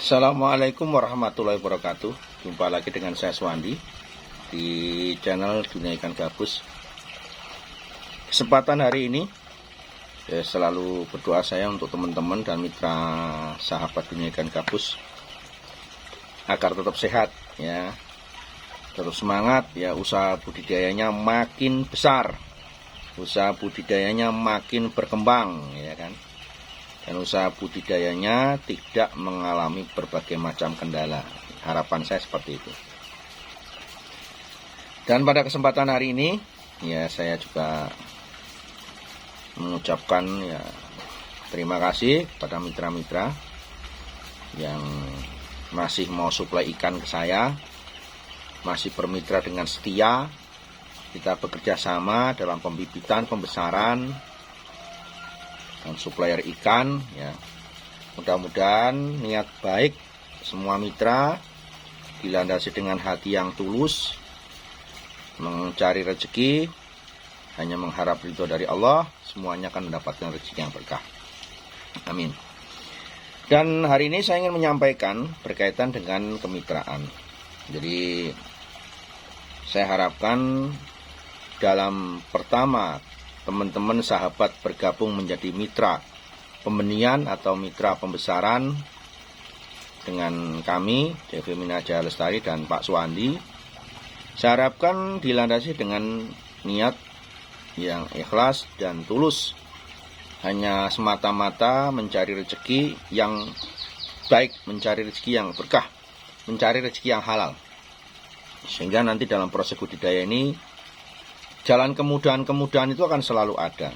Assalamualaikum warahmatullahi wabarakatuh. Jumpa lagi dengan saya Swandi di channel Dunia Ikan Gabus. Kesempatan hari ini selalu berdoa saya untuk teman-teman dan mitra sahabat Dunia Ikan Gabus agar tetap sehat ya. Terus semangat ya, usaha budidayanya makin besar. Usaha budidayanya makin berkembang ya kan. Dan usaha budidayanya tidak mengalami berbagai macam kendala. Harapan saya seperti itu. Dan pada kesempatan hari ini ya, saya juga mengucapkan ya terima kasih kepada mitra-mitra yang masih mau suplai ikan ke saya, masih bermitra dengan setia. Kita bekerja sama dalam pembibitan, pembesaran, dan supplier ikan ya. Mudah-mudahan niat baik semua mitra dilandasi dengan hati yang tulus, mencari rezeki hanya mengharap ridho dari Allah, semuanya akan mendapatkan rezeki yang berkah. Amin. Dan hari ini saya ingin menyampaikan berkaitan dengan kemitraan. Jadi saya harapkan dalam pertama teman-teman sahabat bergabung menjadi mitra pembenihan atau mitra pembesaran dengan kami, DV Minaja Lestari dan Pak Swandi. Saya harapkan dilandasi dengan niat yang ikhlas dan tulus, hanya semata-mata mencari rezeki yang baik, mencari rezeki yang berkah, mencari rezeki yang halal, sehingga nanti dalam proses budidaya ini jalan kemudahan-kemudahan itu akan selalu ada.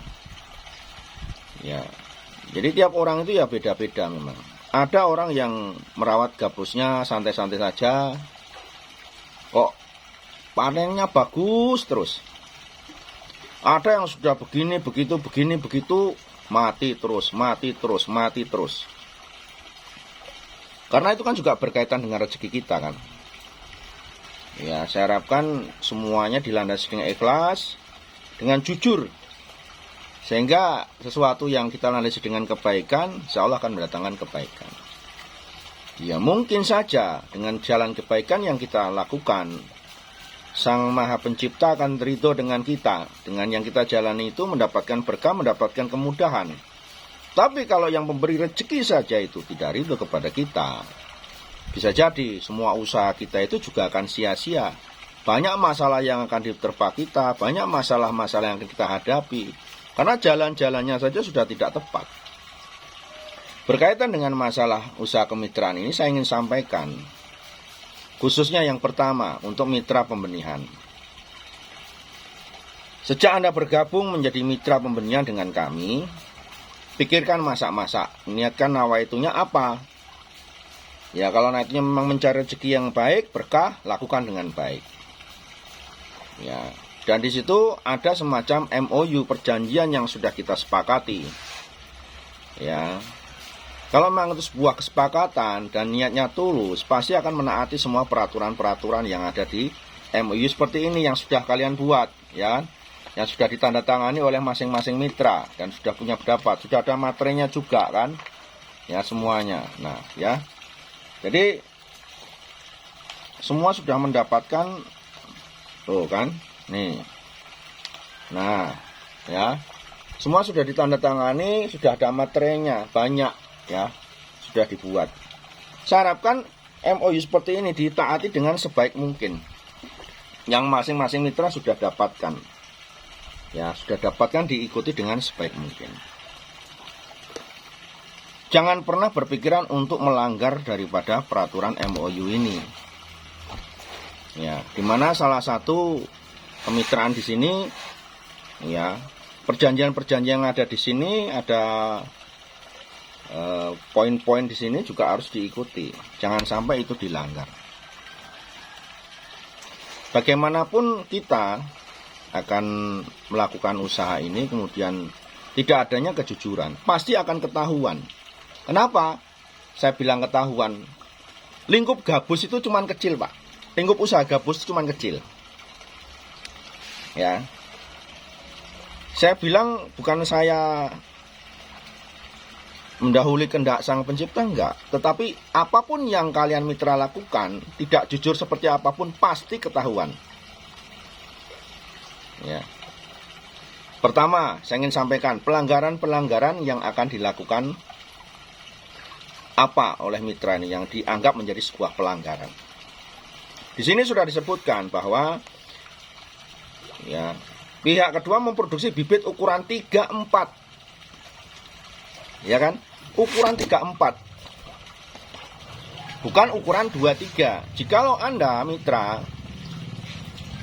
Ya. Jadi tiap orang itu ya beda-beda memang. Ada orang yang merawat gabusnya santai-santai saja, kok panennya bagus terus. Ada yang sudah begini, begitu, mati terus. Karena itu kan juga berkaitan dengan rezeki kita kan. Ya, saya harapkan semuanya dilandasi dengan ikhlas, dengan jujur, sehingga sesuatu yang kita landasi dengan kebaikan, insya Allah akan mendatangkan kebaikan. Ya, mungkin saja dengan jalan kebaikan yang kita lakukan, Sang Maha Pencipta akan ridho dengan kita. Dengan yang kita jalani itu mendapatkan berkah, mendapatkan kemudahan. Tapi kalau yang memberi rezeki saja itu tidak ridho kepada kita, bisa jadi semua usaha kita itu juga akan sia-sia. Banyak masalah yang akan diterpa kita, banyak masalah-masalah yang akan kita hadapi, karena jalan-jalannya saja sudah tidak tepat. Berkaitan dengan masalah usaha kemitraan ini, saya ingin sampaikan, khususnya yang pertama untuk mitra pembenihan. Sejak Anda bergabung menjadi mitra pembenihan dengan kami, pikirkan masak-masak, niatkan nawaitunya apa. Ya, kalau naiknya memang mencari rezeki yang baik, berkah, lakukan dengan baik. Ya, dan di situ ada semacam MOU, perjanjian yang sudah kita sepakati. Ya, kalau memang itu sebuah kesepakatan dan niatnya tulus, pasti akan menaati semua peraturan-peraturan yang ada di MOU seperti ini yang sudah kalian buat, ya, yang sudah ditandatangani oleh masing-masing mitra dan sudah punya pendapat, sudah ada materinya juga kan, ya semuanya. Nah, ya. Jadi semua sudah mendapatkan, tuh kan, nih. Nah, ya, semua sudah ditandatangani, sudah ada materinya banyak, ya, sudah dibuat. Saya harapkan MOU seperti ini ditaati dengan sebaik mungkin. Yang masing-masing mitra sudah dapatkan, ya, sudah dapatkan, diikuti dengan sebaik mungkin. Jangan pernah berpikiran untuk melanggar daripada peraturan MOU ini. Ya, dimana salah satu kemitraan di sini, ya, perjanjian-perjanjian yang ada di sini, ada poin-poin di sini juga harus diikuti. Jangan sampai itu dilanggar. Bagaimanapun kita akan melakukan usaha ini, kemudian tidak adanya kejujuran, pasti akan ketahuan. Kenapa saya bilang ketahuan? Lingkup gabus itu cuma kecil, Pak. Lingkup usaha gabus itu cuma kecil. Ya. Saya bilang bukan saya mendahului kehendak Sang Pencipta, enggak. Tetapi apapun yang kalian mitra lakukan, tidak jujur seperti apapun, pasti ketahuan. Ya. Pertama, saya ingin sampaikan pelanggaran-pelanggaran yang akan dilakukan apa oleh mitra ini yang dianggap menjadi sebuah pelanggaran. Di sini sudah disebutkan bahwa ya, pihak kedua memproduksi bibit ukuran 34. Ya kan? Ukuran 34. Bukan ukuran 23. Jikalau Anda mitra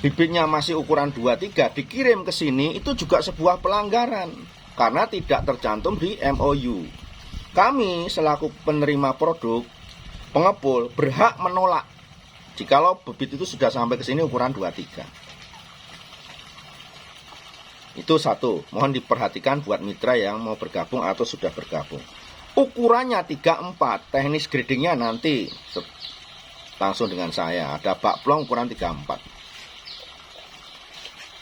bibitnya masih ukuran 23 dikirim ke sini, itu juga sebuah pelanggaran karena tidak tercantum di MOU. Kami selaku penerima produk pengepul berhak menolak jikalau bibit itu sudah sampai ke sini ukuran 23. Itu satu, mohon diperhatikan buat mitra yang mau bergabung atau sudah bergabung. Ukurannya 34, teknis gradingnya nanti langsung dengan saya. Ada bak plong ukuran 34.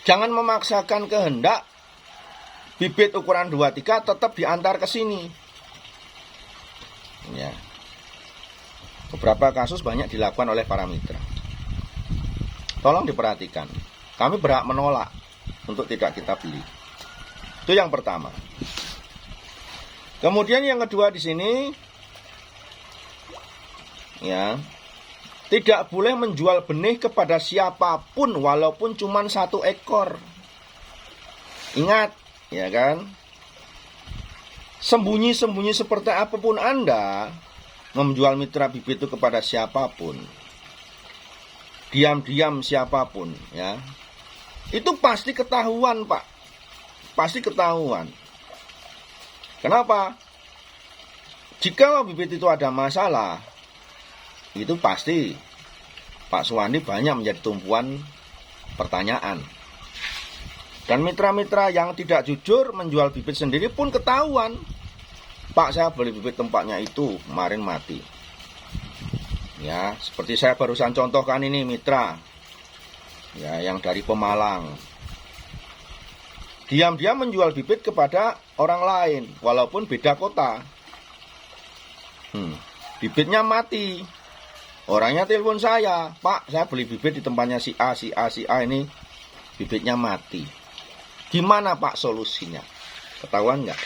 Jangan memaksakan kehendak bibit ukuran 23 tetap diantar ke sini. Ya. Beberapa kasus banyak dilakukan oleh para mitra. Tolong diperhatikan. Kami berhak menolak untuk tidak kita beli. Itu yang pertama. Kemudian yang kedua di sini, ya, tidak boleh menjual benih kepada siapapun walaupun cuma 1 ekor. Ingat, ya kan? Sembunyi-sembunyi seperti apapun Anda menjual mitra bibit itu kepada siapapun, diam-diam siapapun, ya, itu pasti ketahuan, Pak. Pasti ketahuan. Kenapa? Jika bibit itu ada masalah, itu pasti Pak Suwandi banyak menjadi tumpuan pertanyaan. Dan mitra-mitra yang tidak jujur menjual bibit sendiri pun ketahuan. Pak, saya beli bibit tempatnya itu, kemarin mati. Ya, seperti saya barusan contohkan ini mitra. Ya, yang dari Pemalang. Diam-diam menjual bibit kepada orang lain, walaupun beda kota. Bibitnya mati. Orangnya telepon saya, Pak, saya beli bibit di tempatnya si A ini, bibitnya mati. Gimana Pak solusinya? Ketahuan nggak?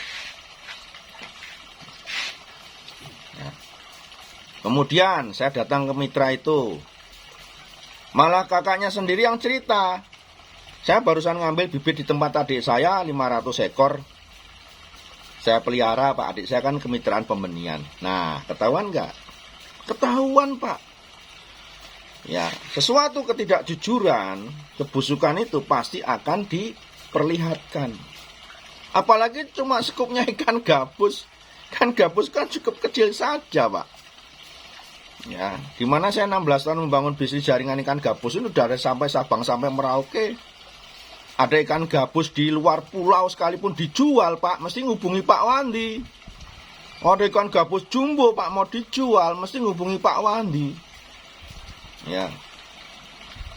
Ya. Kemudian saya datang ke mitra itu. Malah kakaknya sendiri yang cerita. Saya barusan ngambil bibit di tempat adik saya 500 ekor. Saya pelihara, Pak. Adik saya kan kemitraan pembenihan. Nah, ketahuan nggak? Ketahuan, Pak. Ya, sesuatu ketidakjujuran, kebusukan itu pasti akan diperlihatkan. Apalagi cuma skupnya ikan gabus. Kan gabus kan cukup kecil saja, Pak. Ya, dimana saya 16 tahun membangun bisnis jaringan ikan gabus ini dari sampai Sabang sampai Merauke. Ada ikan gabus di luar pulau sekalipun dijual, Pak, mesti ngubungi Pak Wandi. Ada ikan gabus jumbo, Pak, mau dijual, mesti ngubungi Pak Wandi. Ya.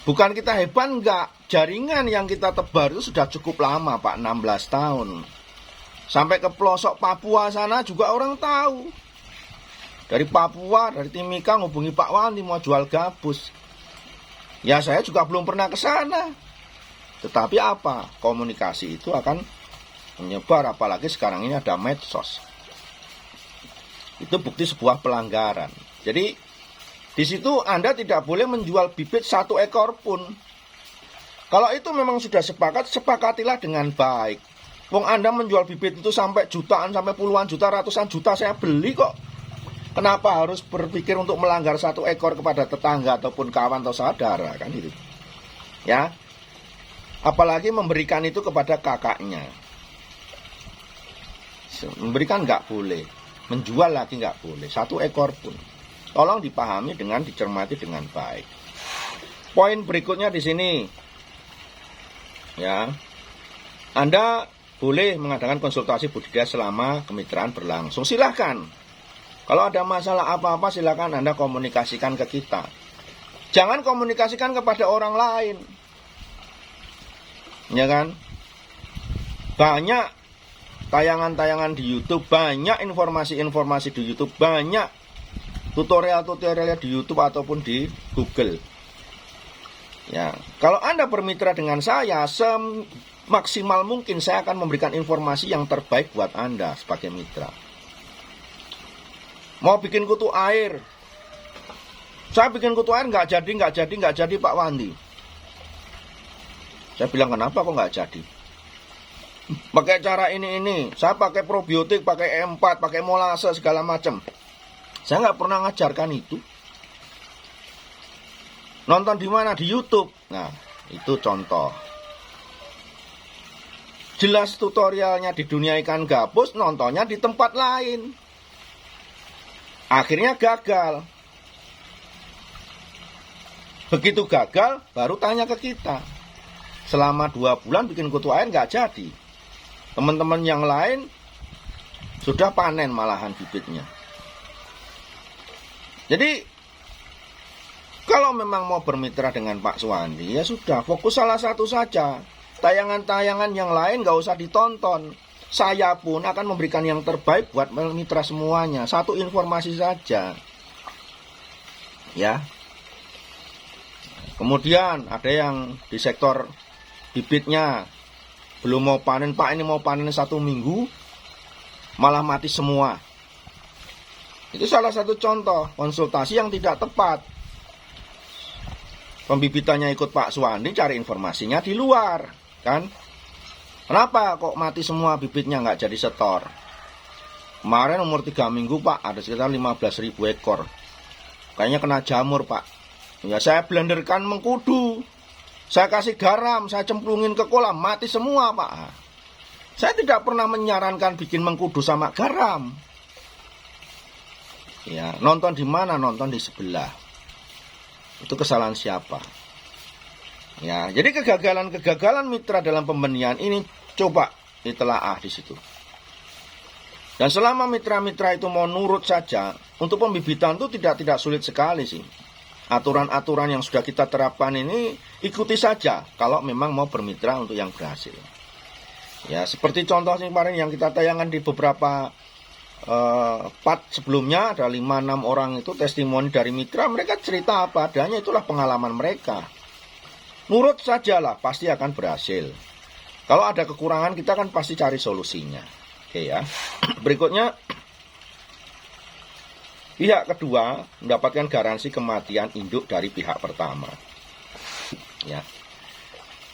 Bukan kita hebat, enggak. Jaringan yang kita tebar itu sudah cukup lama, Pak, 16 tahun. Sampai ke pelosok Papua sana juga orang tahu. Dari Papua, dari Timika ngubungi Pak Wandi mau jual gabus. Ya saya juga belum pernah ke sana. Tetapi apa? Komunikasi itu akan menyebar, apalagi sekarang ini ada medsos. Itu bukti sebuah pelanggaran. Jadi di situ Anda tidak boleh menjual bibit 1 ekor pun. Kalau itu memang sudah sepakat, sepakatilah dengan baik. Wong Anda menjual bibit itu sampai jutaan, sampai puluhan juta, ratusan juta saya beli kok. Kenapa harus berpikir untuk melanggar 1 ekor kepada tetangga ataupun kawan atau saudara, kan gitu. Ya. Apalagi memberikan itu kepada kakaknya. Memberikan nggak boleh, menjual lagi nggak boleh, 1 ekor pun. Tolong dipahami dengan dicermati dengan baik. Poin berikutnya di sini, ya, Anda boleh mengadakan konsultasi budidaya selama kemitraan berlangsung. Silahkan. Kalau ada masalah apa-apa silahkan Anda komunikasikan ke kita. Jangan komunikasikan kepada orang lain. Ya kan? Banyak tayangan-tayangan di YouTube, banyak informasi-informasi di YouTube, banyak tutorial-tutorialnya di YouTube ataupun di Google. Ya, kalau Anda bermitra dengan saya, semaksimal mungkin saya akan memberikan informasi yang terbaik buat Anda sebagai mitra. Mau bikin kutu air, saya bikin kutu air nggak jadi Pak Wandi. Saya bilang, kenapa kok nggak jadi? Pakai cara ini, saya pakai probiotik, pakai E4, pakai molase segala macam. Saya nggak pernah ngajarkan itu. Nonton di mana? Di YouTube. Nah, itu contoh. Jelas tutorialnya di dunia ikan gabus, nontonnya di tempat lain. Akhirnya gagal. Begitu gagal, baru tanya ke kita. Selama 2 bulan bikin kutu air nggak jadi. Teman-teman yang lain sudah panen malahan bibitnya. Jadi, kalau memang mau bermitra dengan Pak Suwandi, ya sudah, fokus salah satu saja. Tayangan-tayangan yang lain nggak usah ditonton. Saya pun akan memberikan yang terbaik buat mitra semuanya. Satu informasi saja. Ya. Kemudian ada yang di sektor bibitnya belum mau panen, Pak ini mau panen 1 minggu, malah mati semua. Itu salah satu contoh konsultasi yang tidak tepat. Pembibitannya ikut Pak Suwandi, cari informasinya di luar, kan? Kenapa kok mati semua bibitnya nggak jadi setor? Kemarin umur 3 minggu Pak, ada sekitar 15.000 ekor. Kayaknya kena jamur Pak. Ya saya blenderkan mengkudu. Saya kasih garam, saya cemplungin ke kolam, mati semua Pak. Saya tidak pernah menyarankan bikin mengkudu sama garam. Ya, nonton di mana? Nonton di sebelah. Itu kesalahan siapa? Ya, jadi kegagalan mitra dalam pembenihan ini coba ditelaah di situ. Dan selama mitra-mitra itu mau nurut saja, untuk pembibitan itu tidak sulit sekali sih. Aturan-aturan yang sudah kita terapkan ini ikuti saja kalau memang mau bermitra untuk yang berhasil. Ya, seperti contoh kemarin yang kita tayangkan di beberapa part sebelumnya, ada 5-6 orang itu testimoni dari mitra, mereka cerita apa adanya, itulah pengalaman mereka. Nurut sajalah, pasti akan berhasil. Kalau ada kekurangan, kita kan pasti cari solusinya. Oke ya. Berikutnya, pihak kedua mendapatkan garansi kematian induk dari pihak pertama. Ya.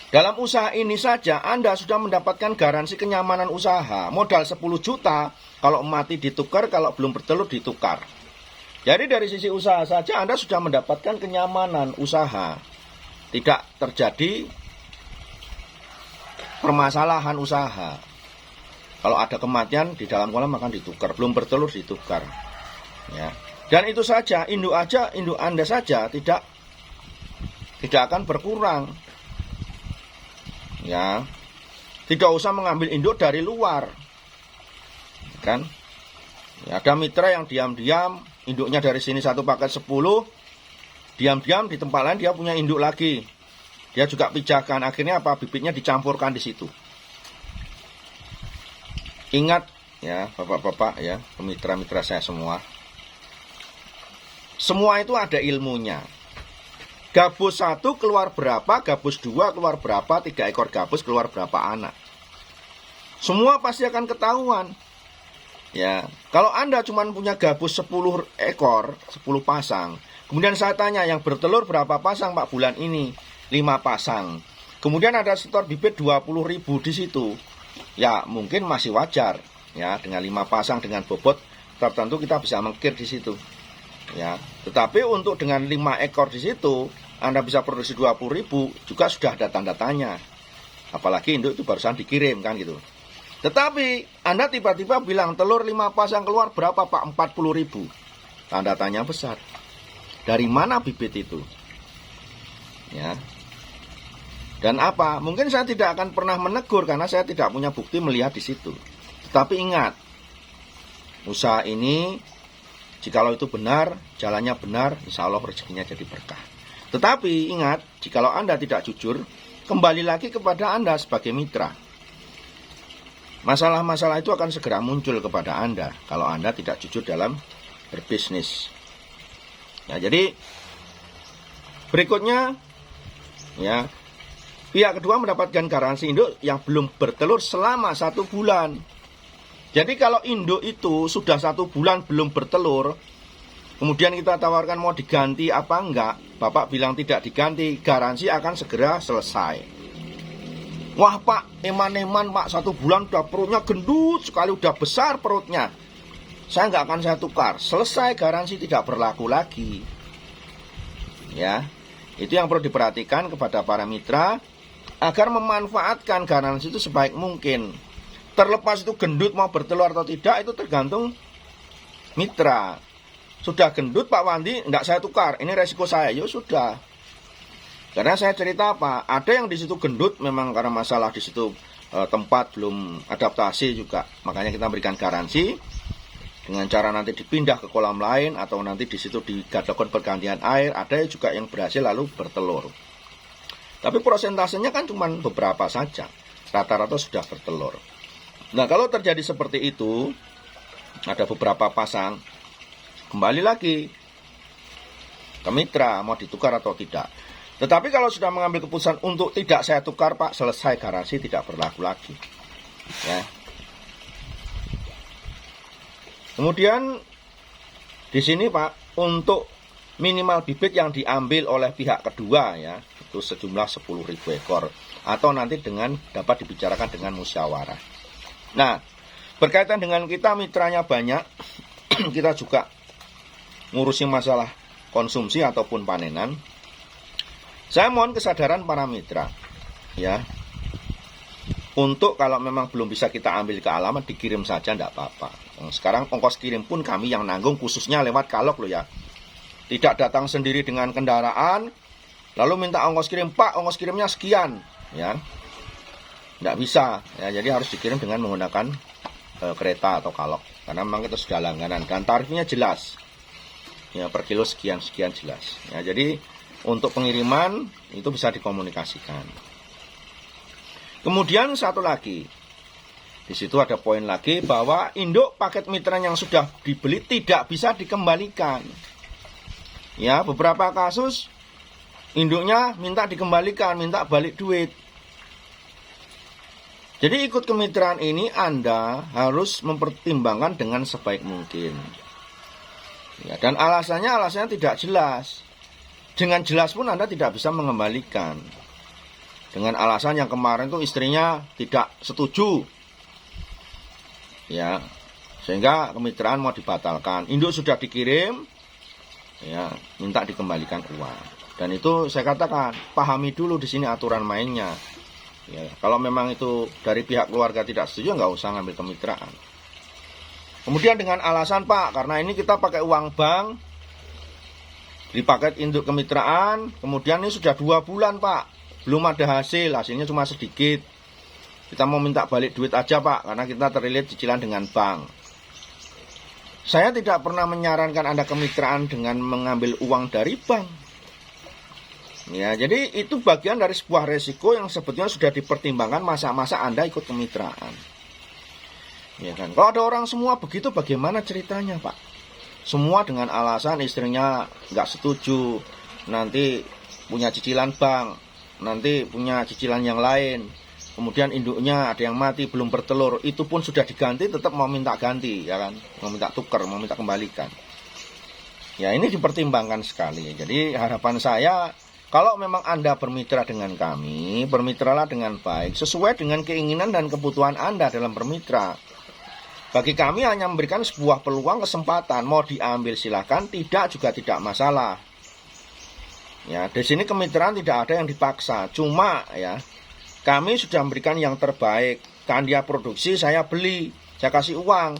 Dalam usaha ini saja Anda sudah mendapatkan garansi kenyamanan usaha. Modal 10 juta, kalau mati ditukar, kalau belum bertelur ditukar. Jadi dari sisi usaha saja Anda sudah mendapatkan kenyamanan usaha. Tidak terjadi permasalahan usaha. Kalau ada kematian di dalam kolam akan ditukar, belum bertelur ditukar. Ya. Dan itu saja, induk Anda saja tidak akan berkurang. Ya. Tidak usah mengambil induk dari luar. Kan? Ya, ada mitra yang diam-diam induknya dari sini 1 paket 10, diam-diam di tempat lain dia punya induk lagi. Dia juga pijakan, akhirnya apa? Bibitnya dicampurkan di situ. Ingat ya, Bapak-bapak ya, mitra-mitra saya semua. Semua itu ada ilmunya. Gabus 1 keluar berapa, gabus 2 keluar berapa, 3 ekor gabus keluar berapa anak. Semua pasti akan ketahuan. Ya, kalau Anda cuma punya gabus 10 ekor, 10 pasang. Kemudian saya tanya, yang bertelur berapa pasang Pak bulan ini? 5 pasang. Kemudian ada setor bibit 20.000 di situ. Ya, mungkin masih wajar. Ya, dengan 5 pasang dengan bobot tertentu kita bisa mengkir di situ. Ya, tetapi untuk dengan 5 ekor di situ Anda bisa produksi 20.000 juga sudah ada tanda-tanya. Apalagi induk itu barusan dikirim kan gitu. Tetapi Anda tiba-tiba bilang telur 5 pasang keluar berapa Pak? 40.000. Tanda tanya besar. Dari mana bibit itu? Ya. Dan apa? Mungkin saya tidak akan pernah menegur karena saya tidak punya bukti melihat di situ. Tetapi ingat, usaha ini jikalau itu benar, jalannya benar, insya Allah rezekinya jadi berkah. Tetapi ingat, jikalau Anda tidak jujur, kembali lagi kepada Anda sebagai mitra. masalah-masalah itu akan segera muncul kepada Anda kalau Anda tidak jujur dalam berbisnis. Nah, jadi berikutnya, ya, pihak kedua mendapatkan garansi induk yang belum bertelur selama 1 bulan. Jadi kalau induk itu sudah 1 bulan belum bertelur, kemudian kita tawarkan mau diganti apa enggak, Bapak bilang tidak diganti, garansi akan segera selesai. Wah Pak, eman-eman Pak, 1 bulan udah perutnya gendut sekali, udah besar perutnya, saya enggak akan saya tukar. Selesai, garansi tidak berlaku lagi. Ya, itu yang perlu diperhatikan kepada para mitra agar memanfaatkan garansi itu sebaik mungkin. Terlepas itu gendut mau bertelur atau tidak, itu tergantung mitra. Sudah gendut Pak Wandi, enggak saya tukar, ini resiko saya, ya sudah. Karena saya cerita apa, ada yang di situ gendut memang karena masalah di situ tempat belum adaptasi juga, makanya kita berikan garansi dengan cara nanti dipindah ke kolam lain atau nanti di situ dilakukan pergantian air. Ada juga yang berhasil lalu bertelur. Tapi prosentasenya kan cuma beberapa saja, rata-rata sudah bertelur. Nah, kalau terjadi seperti itu, ada beberapa pasang, kembali lagi ke mitra mau ditukar atau tidak. Tetapi kalau sudah mengambil keputusan untuk tidak saya tukar Pak, selesai, garansi tidak berlaku lagi. Ya. Kemudian di sini Pak, untuk minimal bibit yang diambil oleh pihak kedua, ya, itu sejumlah 10.000 ekor atau nanti dengan dapat dibicarakan dengan musyawarah. Nah, berkaitan dengan kita mitranya banyak, kita juga ngurusi masalah konsumsi ataupun panenan. Saya mohon kesadaran para mitra, ya, untuk kalau memang belum bisa kita ambil ke alamat, dikirim saja, tidak apa-apa. Sekarang ongkos kirim pun kami yang nanggung, khususnya lewat Kalok loh ya. Tidak datang sendiri dengan kendaraan, lalu minta ongkos kirim, Pak, ongkos kirimnya sekian, ya. Tidak bisa, ya, jadi harus dikirim dengan menggunakan kereta atau Kalok. Karena memang kita sudah langganan dan tarifnya jelas, ya, per kilo sekian-sekian jelas. Ya, jadi untuk pengiriman itu bisa dikomunikasikan. Kemudian satu lagi, di situ ada poin lagi bahwa induk paket mitra yang sudah dibeli tidak bisa dikembalikan. Ya, beberapa kasus induknya minta dikembalikan, minta balik duit. Jadi ikut kemitraan ini Anda harus mempertimbangkan dengan sebaik mungkin. Ya, dan alasannya tidak jelas. Dengan jelas pun Anda tidak bisa mengembalikan. Dengan alasan yang kemarin itu istrinya tidak setuju, ya, sehingga kemitraan mau dibatalkan. Induk sudah dikirim, ya, minta dikembalikan uang. Dan itu saya katakan, pahami dulu di sini aturan mainnya. Ya, kalau memang itu dari pihak keluarga tidak setuju, nggak usah ngambil kemitraan. Kemudian dengan alasan Pak, karena ini kita pakai uang bank, di paket induk kemitraan, kemudian ini sudah 2 bulan Pak, belum ada hasilnya cuma sedikit. Kita mau minta balik duit aja Pak, karena kita terlilit cicilan dengan bank. Saya tidak pernah menyarankan Anda kemitraan dengan mengambil uang dari bank. Ya, jadi itu bagian dari sebuah resiko yang sebetulnya sudah dipertimbangkan masa-masa Anda ikut kemitraan. Ya kan? Kalau ada orang semua begitu, bagaimana ceritanya Pak? Semua dengan alasan istrinya nggak setuju, nanti punya cicilan bank, nanti punya cicilan yang lain, kemudian induknya ada yang mati belum bertelur, itu pun sudah diganti tetap mau minta ganti, ya kan? Mau minta tuker, mau minta kembalikan. Ya, ini dipertimbangkan sekali. Jadi harapan saya, kalau memang Anda bermitra dengan kami, bermitralah dengan baik, sesuai dengan keinginan dan kebutuhan Anda dalam bermitra. Bagi kami hanya memberikan sebuah peluang, kesempatan, mau diambil silakan, tidak juga tidak masalah. Ya, di sini kemitraan tidak ada yang dipaksa, cuma ya kami sudah memberikan yang terbaik. Kan dia produksi, saya beli, saya kasih uang.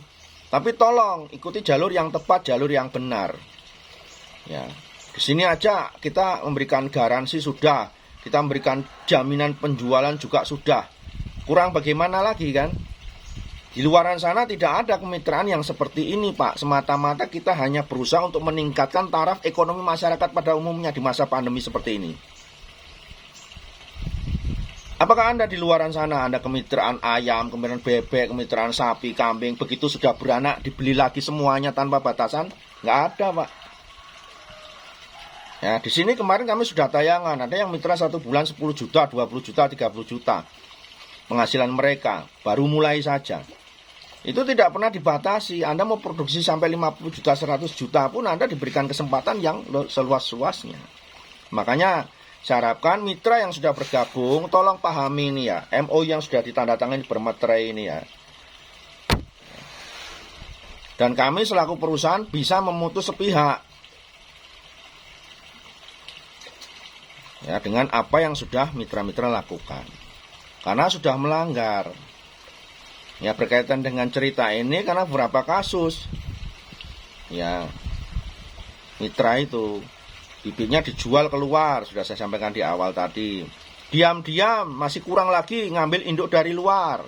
Tapi tolong ikuti jalur yang tepat, jalur yang benar. Ya. Di sini aja kita memberikan garansi sudah, kita memberikan jaminan penjualan juga sudah. Kurang bagaimana lagi kan? Di luaran sana tidak ada kemitraan yang seperti ini Pak. Semata-mata kita hanya berusaha untuk meningkatkan taraf ekonomi masyarakat pada umumnya di masa pandemi seperti ini. Apakah Anda di luaran sana, Anda kemitraan ayam, kemitraan bebek, kemitraan sapi, kambing, begitu sudah beranak dibeli lagi semuanya tanpa batasan? Nggak ada, Pak. Ya, di sini kemarin kami sudah tayangan, ada yang mitra 1 bulan 10 juta, 20 juta, 30 juta penghasilan mereka, baru mulai saja. Itu tidak pernah dibatasi. Anda mau produksi sampai 50 juta, 100 juta pun Anda diberikan kesempatan yang seluas-luasnya. Makanya saya harapkan mitra yang sudah bergabung, tolong pahami ini ya, MOU yang sudah ditandatangani bermeterai ini ya. Dan kami selaku perusahaan bisa memutus sepihak ya dengan apa yang sudah mitra-mitra lakukan. Karena sudah melanggar. Ya, berkaitan dengan cerita ini karena beberapa kasus. Ya, mitra itu bibitnya dijual keluar, sudah saya sampaikan di awal tadi. Diam-diam masih kurang lagi ngambil induk dari luar.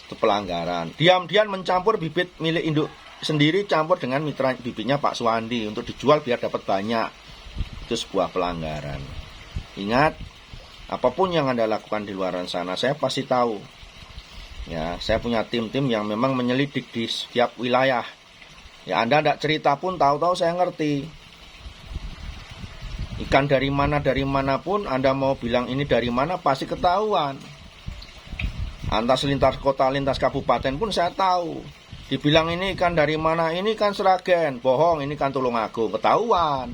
Itu pelanggaran. Diam-diam mencampur bibit milik induk sendiri campur dengan mitra bibitnya Pak Suwandi untuk dijual biar dapat banyak. Itu sebuah pelanggaran. Ingat, apapun yang Anda lakukan di luar sana, saya pasti tahu. Ya, saya punya tim-tim yang memang menyelidik di setiap wilayah. Ya, Anda tidak cerita pun tahu-tahu saya ngerti. Ikan dari mana pun Anda mau bilang ini dari mana pasti ketahuan. Antas lintas kota, lintas kabupaten pun saya tahu. Dibilang ini ikan dari mana, ini ikan Sragen, bohong, ini ikan Tulungagung, ketahuan.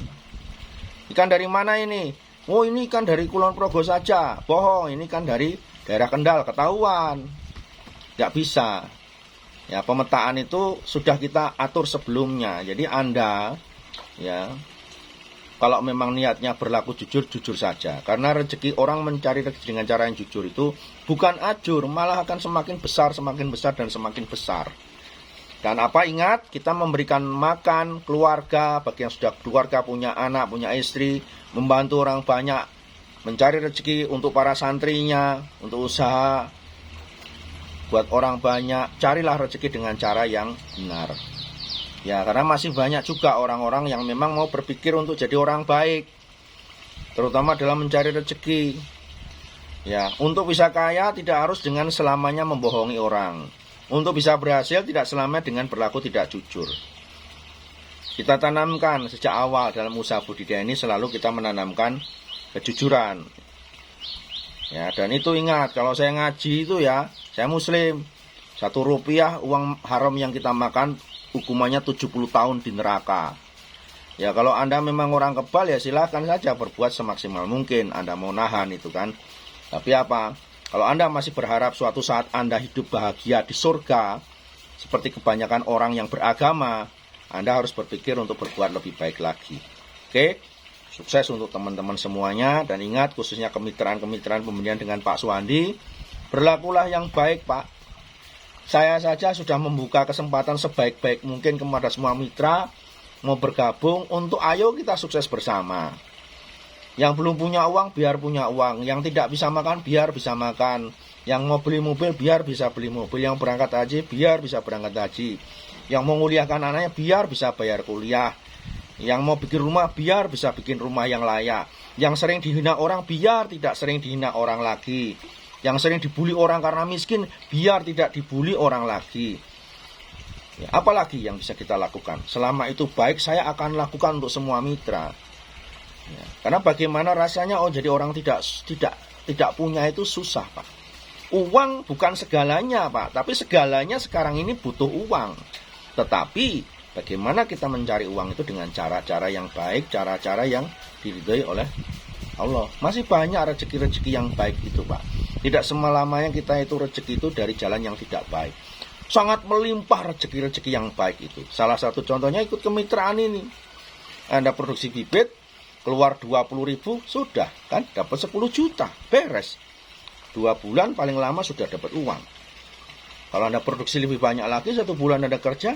Ikan dari mana ini? Oh, ini ikan dari Kulon Progo saja, bohong, ini ikan dari daerah Kendal, ketahuan. Nggak bisa. Ya, pemetaan itu sudah kita atur sebelumnya. Jadi Anda ya, kalau memang niatnya berlaku jujur, jujur saja. Karena rezeki, orang mencari rezeki dengan cara yang jujur itu bukan ajur, malah akan semakin besar dan semakin besar. Dan apa, ingat, kita memberikan makan keluarga, bagi yang sudah keluarga, punya anak, punya istri, membantu orang banyak, mencari rezeki untuk para santrinya, untuk usaha, buat orang banyak, carilah rezeki dengan cara yang benar. Ya, karena masih banyak juga orang-orang yang memang mau berpikir untuk jadi orang baik, terutama dalam mencari rezeki. Ya, untuk bisa kaya tidak harus dengan selamanya membohongi orang. Untuk bisa berhasil tidak selamanya dengan berlaku tidak jujur. Kita tanamkan sejak awal dalam usaha budidaya ini, selalu kita menanamkan kejujuran. Ya, dan itu ingat, kalau saya ngaji itu ya, saya muslim. 1 rupiah uang haram yang kita makan, hukumannya 70 tahun di neraka. Ya, kalau Anda memang orang kebal ya silahkan saja berbuat semaksimal mungkin. Anda mau nahan itu kan. Tapi apa? Kalau Anda masih berharap suatu saat Anda hidup bahagia di surga, seperti kebanyakan orang yang beragama, Anda harus berpikir untuk berbuat lebih baik lagi. Oke? Sukses untuk teman-teman semuanya. Dan ingat, khususnya kemitraan-kemitraan pembelian dengan Pak Suwandi, berlakulah yang baik, Pak. Saya saja sudah membuka kesempatan sebaik-baik mungkin kepada semua mitra mau bergabung untuk ayo kita sukses bersama. Yang belum punya uang biar punya uang, yang tidak bisa makan biar bisa makan, yang mau beli mobil biar bisa beli mobil, yang berangkat haji biar bisa berangkat haji, yang mau kuliahkan anaknya biar bisa bayar kuliah, yang mau bikin rumah biar bisa bikin rumah yang layak, yang sering dihina orang biar tidak sering dihina orang lagi, yang sering dibully orang karena miskin biar tidak dibully orang lagi. Ya, apalagi yang bisa kita lakukan? Selama itu baik, saya akan lakukan untuk semua mitra. Ya, karena bagaimana rasanya jadi orang tidak punya itu susah, Pak. Uang bukan segalanya, Pak, tapi segalanya sekarang ini butuh uang. Tetapi bagaimana kita mencari uang itu dengan cara-cara yang baik, cara-cara yang diridhoi oleh Allah. Masih banyak rezeki-rezeki yang baik itu, Pak. Tidak selamanya kita itu rezeki itu dari jalan yang tidak baik. Sangat melimpah rezeki-rezeki yang baik itu. Salah satu contohnya ikut kemitraan ini. Anda produksi bibit, keluar 20.000, sudah kan dapat 10 juta, beres. 2 bulan paling lama sudah dapat uang. Kalau Anda produksi lebih banyak lagi, 1 bulan Anda kerja,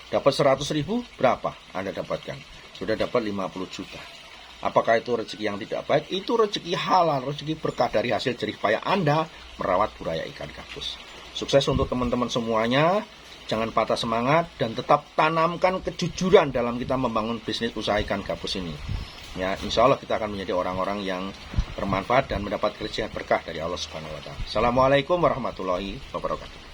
dapat 100.000, berapa Anda dapatkan? Sudah dapat 50 juta. Apakah itu rezeki yang tidak baik? Itu rezeki halal, rezeki berkah dari hasil jerih payah Anda merawat budaya ikan gabus. Sukses untuk teman-teman semuanya. Jangan patah semangat dan tetap tanamkan kejujuran dalam kita membangun bisnis usaha ikan gabus ini. Ya, insya Allah kita akan menjadi orang-orang yang bermanfaat dan mendapat kerjaan berkah dari Allah Subhanahu wa taala. Assalamualaikum warahmatullahi wabarakatuh.